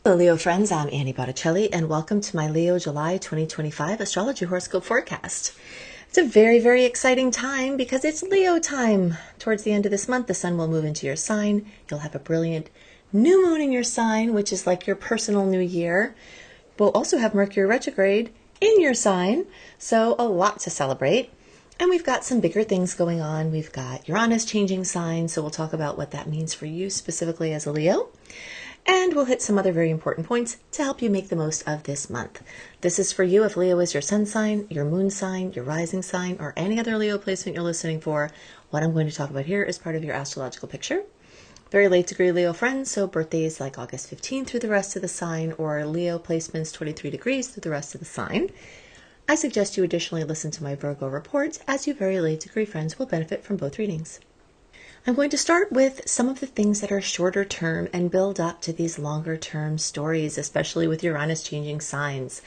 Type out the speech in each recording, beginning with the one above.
Hello Leo friends, I'm Annie Botticelli and welcome to my Leo July 2025 astrology horoscope forecast. It's a very, very exciting time because it's Leo time. Towards the end of this month, the sun will move into your sign. You'll have a brilliant new moon in your sign, which is like your personal new year. We'll also have Mercury retrograde in your sign, so a lot to celebrate. And we've got some bigger things going on. We've got Uranus changing signs, so we'll talk about what that means for you specifically as a Leo. And we'll hit some other very important points to help you make the most of this month. This is for you if Leo is your sun sign, your moon sign, your rising sign, or any other Leo placement you're listening for. What I'm going to talk about here is part of your astrological picture. Very late degree Leo friends, so birthdays like August 15 through the rest of the sign, or Leo placements 23 degrees through the rest of the sign. I suggest you additionally listen to my Virgo report, as you very late degree friends will benefit from both readings. I'm going to start with some of the things that are shorter term and build up to these longer term stories, especially with Uranus changing signs.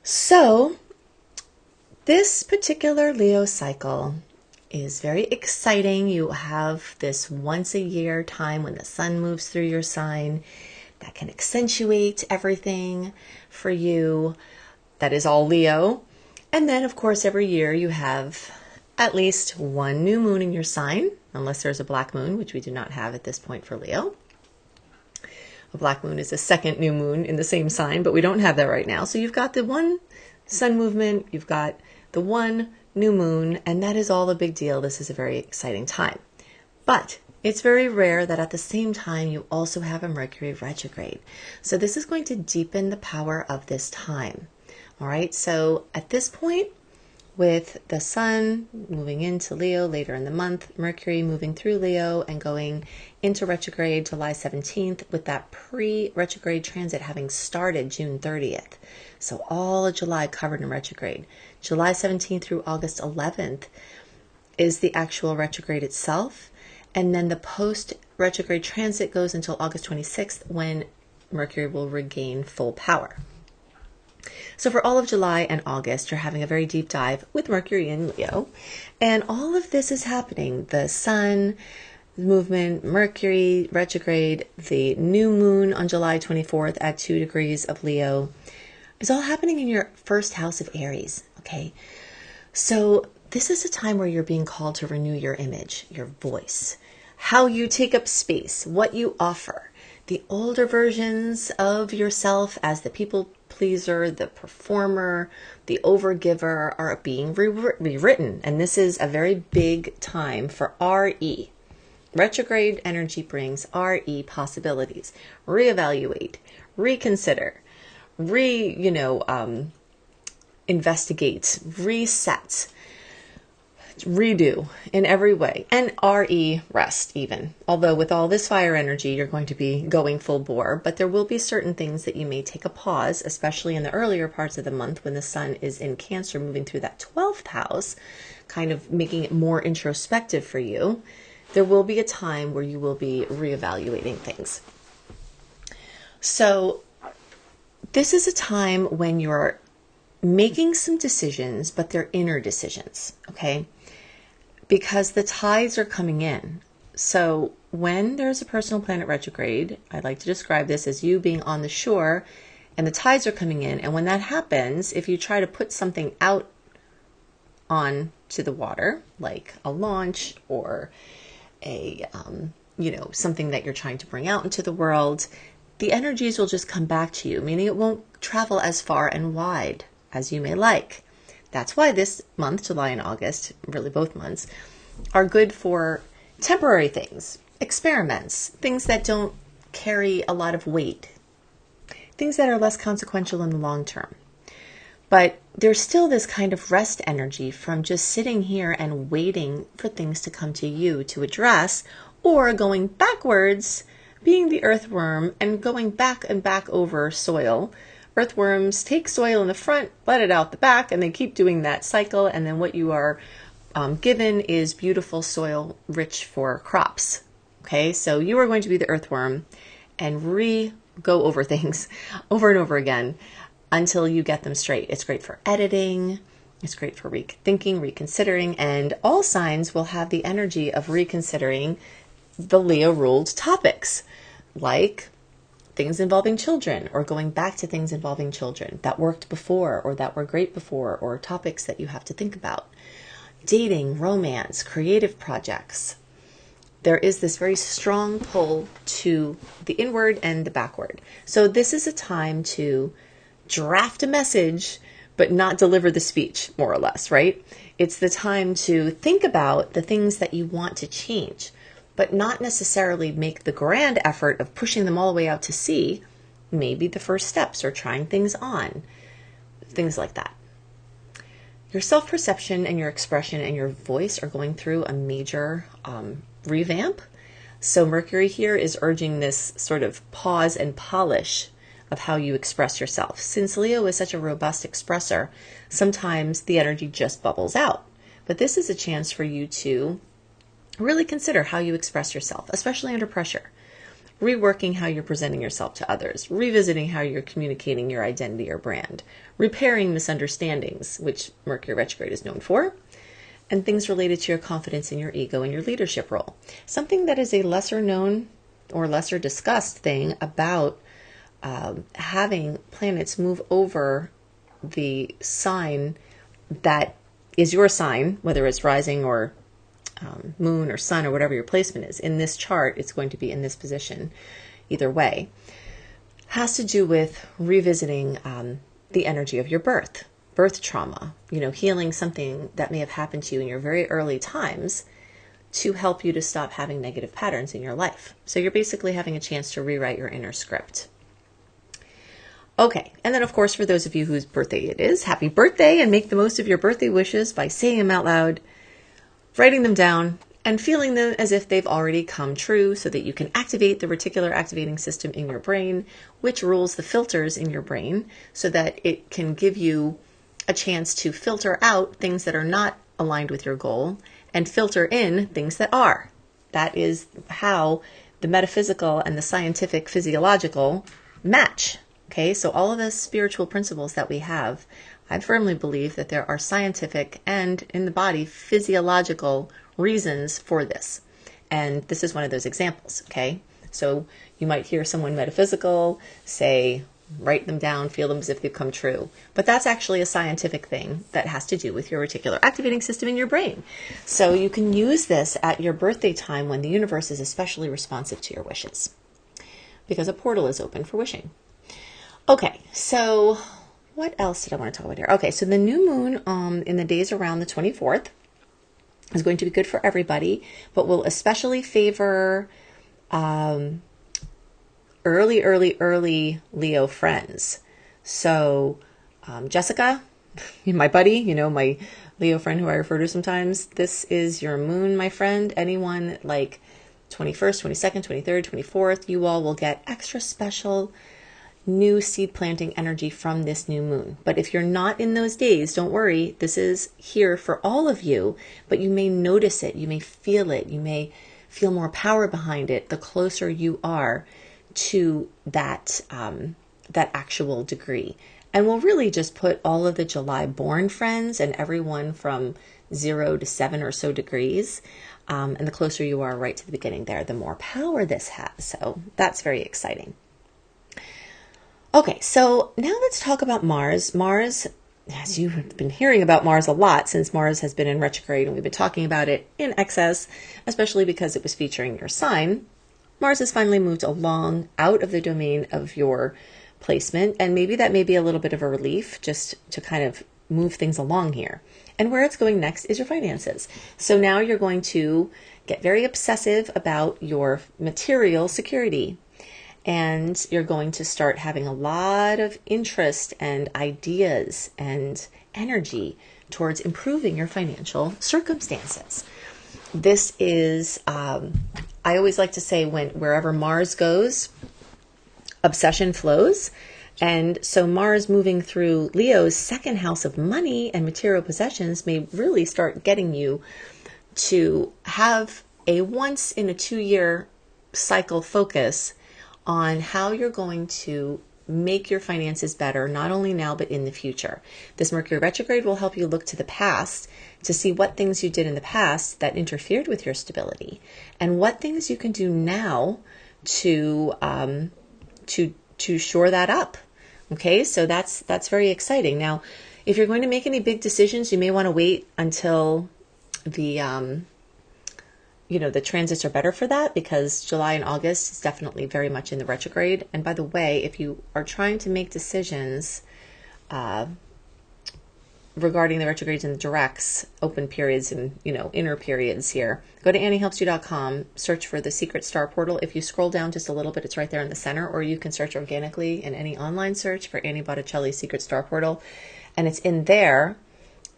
So this particular Leo cycle is very exciting. You have this once a year time when the sun moves through your sign that can accentuate everything for you. That is all Leo. And then of course every year you have at least one new moon in your sign, unless there's a black moon, which we do not have at this point for Leo. A black moon is a second new moon in the same sign, but we don't have that right now. So you've got the one sun movement, you've got the one new moon, and that is all a big deal. This is a very exciting time. But it's very rare that at the same time you also have a Mercury retrograde. So this is going to deepen the power of this time. All right, so at this point, with the sun moving into Leo later in the month, Mercury moving through Leo and going into retrograde July 17th, with that pre-retrograde transit having started June 30th. So all of July covered in retrograde. July 17th through August 11th is the actual retrograde itself. And then the post-retrograde transit goes until August 26th when Mercury will regain full power. So for all of July and August, you're having a very deep dive with Mercury in Leo. And all of this is happening. The sun movement, Mercury retrograde, the new moon on July 24th at 2 degrees of Leo is all happening in your first house of Aries. Okay. So this is a time where you're being called to renew your image, your voice, how you take up space, what you offer. The older versions of yourself as the people pleaser, the performer, the overgiver are being rewritten. And this is a very big time for RE. Retrograde energy brings RE possibilities. Reevaluate, reconsider, investigate, reset, redo in every way, and RE rest even. Although with all this fire energy, you're going to be going full bore, but there will be certain things that you may take a pause, especially in the earlier parts of the month when the sun is in Cancer moving through that 12th house, kind of making it more introspective for you. There will be a time where you will be reevaluating things. So this is a time when you're making some decisions, but they're inner decisions, okay? Because the tides are coming in. So when there's a personal planet retrograde, I like to describe this as you being on the shore and the tides are coming in. And when that happens, if you try to put something out on to the water, like a launch or a, something that you're trying to bring out into the world, the energies will just come back to you, meaning it won't travel as far and wide as you may like. That's why this month, July and August, really both months, are good for temporary things, experiments, things that don't carry a lot of weight, things that are less consequential in the long term. But there's still this kind of rest energy from just sitting here and waiting for things to come to you to address, or going backwards, being the earthworm and going back and back over soil. Earthworms take soil in the front, let it out the back, and they keep doing that cycle. And then what you are given is beautiful soil rich for crops. Okay, so you are going to be the earthworm and go over things over and over again until you get them straight. It's great for editing. It's great for rethinking, reconsidering, and all signs will have the energy of reconsidering the Leo ruled topics like things involving children, or going back to things involving children that worked before or that were great before, or topics that you have to think about. Dating, romance, creative projects. There is this very strong pull to the inward and the backward. So this is a time to draft a message, but not deliver the speech, more or less, right? It's the time to think about the things that you want to change, but not necessarily make the grand effort of pushing them all the way out to sea. Maybe the first steps or trying things on, things like that. Your self-perception and your expression and your voice are going through a major revamp. So Mercury here is urging this sort of pause and polish of how you express yourself. Since Leo is such a robust expresser, sometimes the energy just bubbles out. But this is a chance for you to really consider how you express yourself, especially under pressure. Reworking how you're presenting yourself to others, revisiting how you're communicating your identity or brand, repairing misunderstandings, which Mercury retrograde is known for, and things related to your confidence in your ego and your leadership role. Something that is a lesser known or lesser discussed thing about having planets move over the sign that is your sign, whether it's rising or moon or sun or whatever your placement is. In this chart, it's going to be in this position either way. Has to do with revisiting the energy of your birth trauma, healing something that may have happened to you in your very early times to help you to stop having negative patterns in your life. So you're basically having a chance to rewrite your inner script. Okay, and then of course, for those of you whose birthday it is, happy birthday, and make the most of your birthday wishes by saying them out loud, writing them down, and feeling them as if they've already come true so that you can activate the reticular activating system in your brain, which rules the filters in your brain so that it can give you a chance to filter out things that are not aligned with your goal and filter in things that are. That is how the metaphysical and the scientific physiological match. Okay, so all of the spiritual principles that we have, I firmly believe that there are scientific and in the body physiological reasons for this. And this is one of those examples, okay? So you might hear someone metaphysical say, write them down, feel them as if they've come true. But that's actually a scientific thing that has to do with your reticular activating system in your brain. So you can use this at your birthday time when the universe is especially responsive to your wishes, because a portal is open for wishing. Okay, so what else did I want to talk about here? Okay, so the new moon in the days around the 24th is going to be good for everybody, but will especially favor early Leo friends. So Jessica, my buddy, my Leo friend who I refer to sometimes, this is your moon, my friend. Anyone like 21st, 22nd, 23rd, 24th, you all will get extra special new seed planting energy from this new moon. But if you're not in those days, don't worry. This is here for all of you, but you may notice it. You may feel it. You may feel more power behind it the closer you are to that actual degree. And we'll really just put all of the July born friends and everyone from 0 to 7 or so degrees. And the closer you are right to the beginning there, the more power this has. So that's very exciting. Okay, so now let's talk about Mars. Mars, as you've been hearing about Mars a lot since Mars has been in retrograde, and we've been talking about it in excess, especially because it was featuring your sign. Mars has finally moved along out of the domain of your placement, and maybe that may be a little bit of a relief just to kind of move things along here. And where it's going next is your finances. So now you're going to get very obsessive about your material security. And you're going to start having a lot of interest and ideas and energy towards improving your financial circumstances. This is, I always like to say, wherever Mars goes, obsession flows. And so Mars moving through Leo's second house of money and material possessions may really start getting you to have a once in a 2-year cycle focus on how you're going to make your finances better, not only now, but in the future. This Mercury retrograde will help you look to the past to see what things you did in the past that interfered with your stability and what things you can do now to to shore that up. Okay, so that's very exciting. Now, if you're going to make any big decisions, you may want to wait until the the transits are better for that, because July and August is definitely very much in the retrograde. And by the way, if you are trying to make decisions regarding the retrogrades and the directs, open periods and inner periods here, go to AnnieHelpsYou.com, search for the Secret Star Portal. If you scroll down just a little bit, it's right there in the center, or you can search organically in any online search for Annie Botticelli Secret Star Portal. And it's in there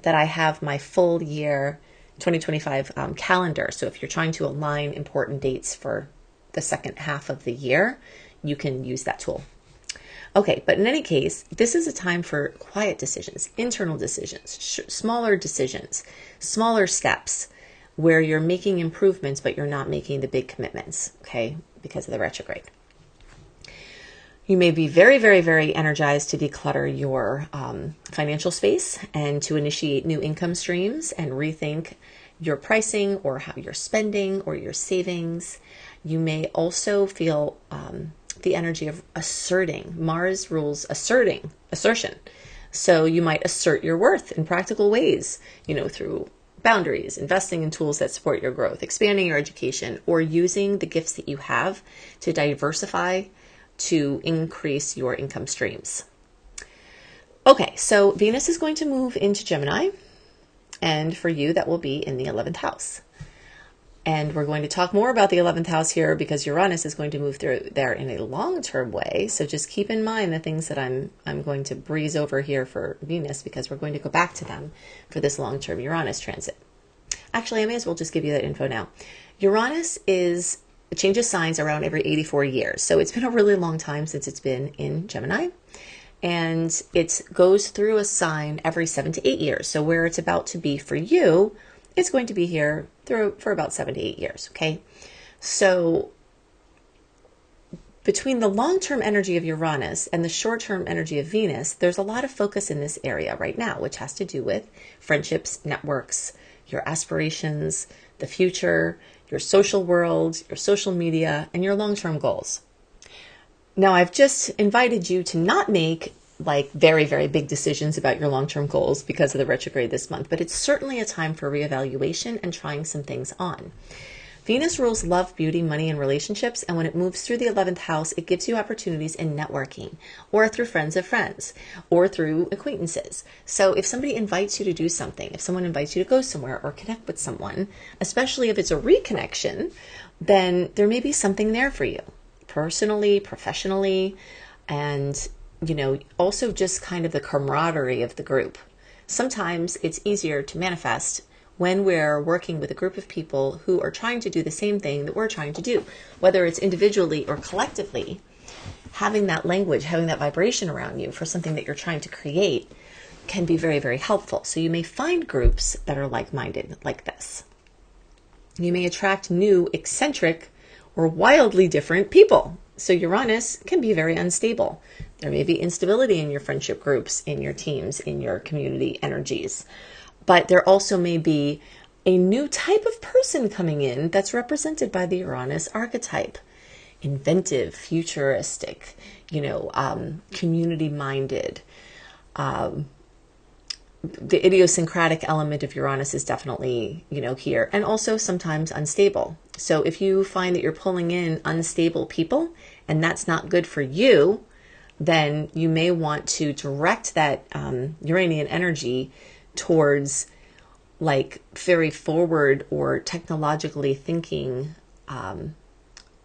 that I have my full year 2025 calendar. So if you're trying to align important dates for the second half of the year, you can use that tool. Okay, but in any case, this is a time for quiet decisions, internal decisions, smaller decisions, smaller steps where you're making improvements, but you're not making the big commitments, okay, because of the retrograde. You may be very, very, very energized to declutter your financial space and to initiate new income streams and rethink your pricing or how you're spending or your savings. You may also feel the energy of asserting. Mars rules assertion. So you might assert your worth in practical ways, through boundaries, investing in tools that support your growth, expanding your education, or using the gifts that you have to diversify to increase your income streams. Okay, so Venus is going to move into Gemini, and for you, that will be in the 11th house. And we're going to talk more about the 11th house here because Uranus is going to move through there in a long-term way. So just keep in mind the things that I'm going to breeze over here for Venus, because we're going to go back to them for this long-term Uranus transit. Actually, I may as well just give you that info now. Uranus changes signs around every 84 years. So it's been a really long time since it's been in Gemini. And it goes through a sign every 7 to 8 years. So where it's about to be for you, it's going to be here for about 7 to 8 years, okay? So between the long-term energy of Uranus and the short-term energy of Venus, there's a lot of focus in this area right now, which has to do with friendships, networks, your aspirations, the future, your social world, your social media, and your long-term goals. Now, I've just invited you to not make very, very big decisions about your long-term goals because of the retrograde this month, but it's certainly a time for reevaluation and trying some things on. Venus rules love, beauty, money, and relationships, and when it moves through the 11th house, it gives you opportunities in networking, or through friends of friends, or through acquaintances. So if somebody invites you to do something, if someone invites you to go somewhere or connect with someone, especially if it's a reconnection, then there may be something there for you, personally, professionally, and also just kind of the camaraderie of the group. Sometimes it's easier to manifest when we're working with a group of people who are trying to do the same thing that we're trying to do, whether it's individually or collectively. Having that language, having that vibration around you for something that you're trying to create can be very, very helpful. So you may find groups that are like-minded like this. You may attract new, eccentric, or wildly different people. So Uranus can be very unstable. There may be instability in your friendship groups, in your teams, in your community energies. But there also may be a new type of person coming in that's represented by the Uranus archetype. Inventive, futuristic, community-minded. The idiosyncratic element of Uranus is definitely, here. And also sometimes unstable. So if you find that you're pulling in unstable people and that's not good for you, then you may want to direct that Uranian energy towards very forward or technologically thinking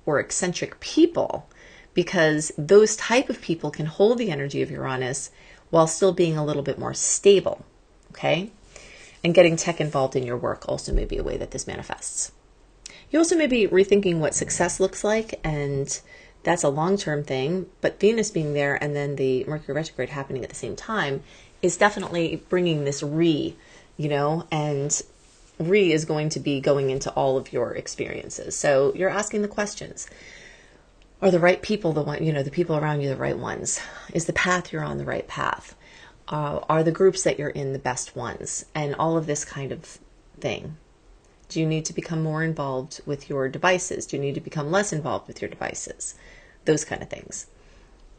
or eccentric people, because those type of people can hold the energy of Uranus while still being a little bit more stable, okay? And getting tech involved in your work also may be a way that this manifests. You also may be rethinking what success looks like, and that's a long-term thing, but Venus being there and then the Mercury retrograde happening at the same time is definitely bringing this and is going to be going into all of your experiences. So you're asking the questions. Are the right people the people around you the right ones? Is the path you're on the right path? Are the groups that you're in the best ones? And all of this kind of thing. Do you need to become more involved with your devices? Do you need to become less involved with your devices? Those kind of things.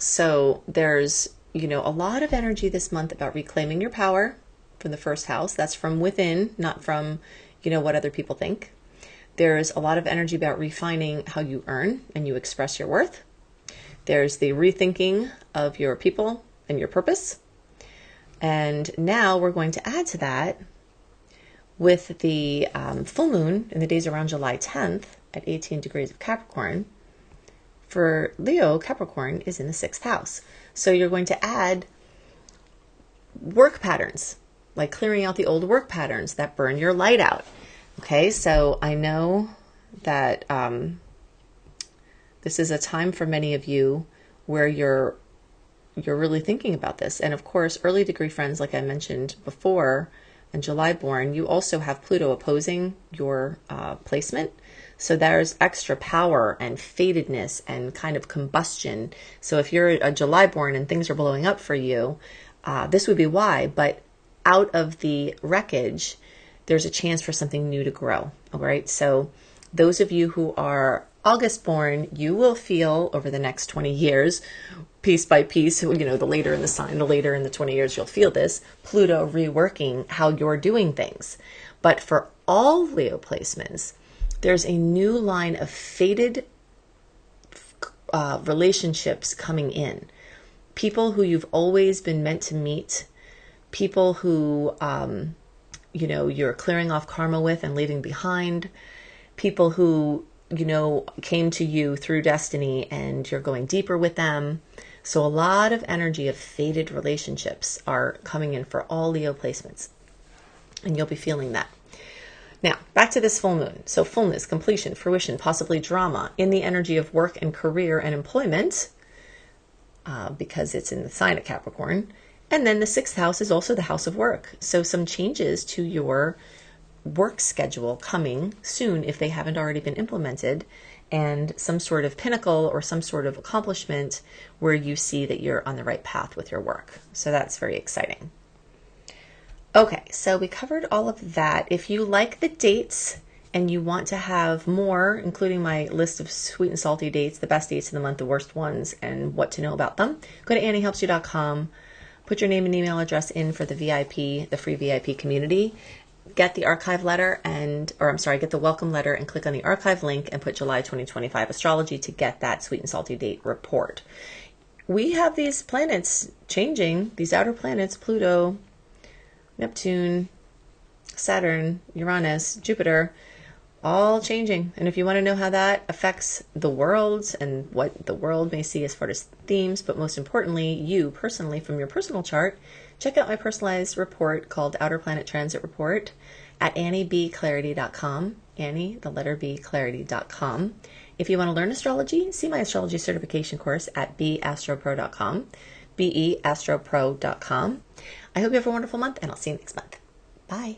So there's, a lot of energy this month about reclaiming your power from the first house. That's from within, not from, what other people think. There's a lot of energy about refining how you earn and you express your worth. There's the rethinking of your people and your purpose. And now we're going to add to that with the full moon in the days around July 10th at 18 degrees of Capricorn. For Leo, Capricorn is in the 6th house. So you're going to add work patterns, like clearing out the old work patterns that burn your light out. Okay, so I know that this is a time for many of you where you're really thinking about this. And of course, early degree friends, like I mentioned before, and July born, you also have Pluto opposing your placement. So there's extra power and fatedness and kind of combustion. So if you're a July born and things are blowing up for you, this would be why. But out of the wreckage, there's a chance for something new to grow. All right. So those of you who are August born, you will feel over the next 20 years, piece by piece, the later in the sign, the later in the 20 years, you'll feel this, Pluto reworking how you're doing things. But for all Leo placements, there's a new line of fated relationships coming in. People who you've always been meant to meet, people who, you're clearing off karma with and leaving behind, people who, came to you through destiny and you're going deeper with them. So a lot of energy of fated relationships are coming in for all Leo placements, and you'll be feeling that. Now, back to this full moon. So fullness, completion, fruition, possibly drama in the energy of work and career and employment, because it's in the sign of Capricorn. And then the 6th house is also the house of work. So some changes to your work schedule coming soon if they haven't already been implemented, and some sort of pinnacle or some sort of accomplishment where you see that you're on the right path with your work. So that's very exciting. Okay, so we covered all of that. If you like the dates and you want to have more, including my list of sweet and salty dates, the best dates of the month, the worst ones, and what to know about them, go to AnnieHelpsYou.com, put your name and email address in for the VIP, the free VIP community, get the archive letter get the welcome letter and click on the archive link and put July 2025 astrology to get that sweet and salty date report. We have these planets changing, these outer planets, Pluto, Neptune, Saturn, Uranus, Jupiter, all changing. And if you want to know how that affects the world and what the world may see as far as themes, but most importantly, you personally from your personal chart, check out my personalized report called Outer Planet Transit Report at AnnieBClarity.com. Annie, the letter B, Clarity.com. If you want to learn astrology, see my astrology certification course at beastropro.com, beastropro.com. I hope you have a wonderful month, and I'll see you next month. Bye.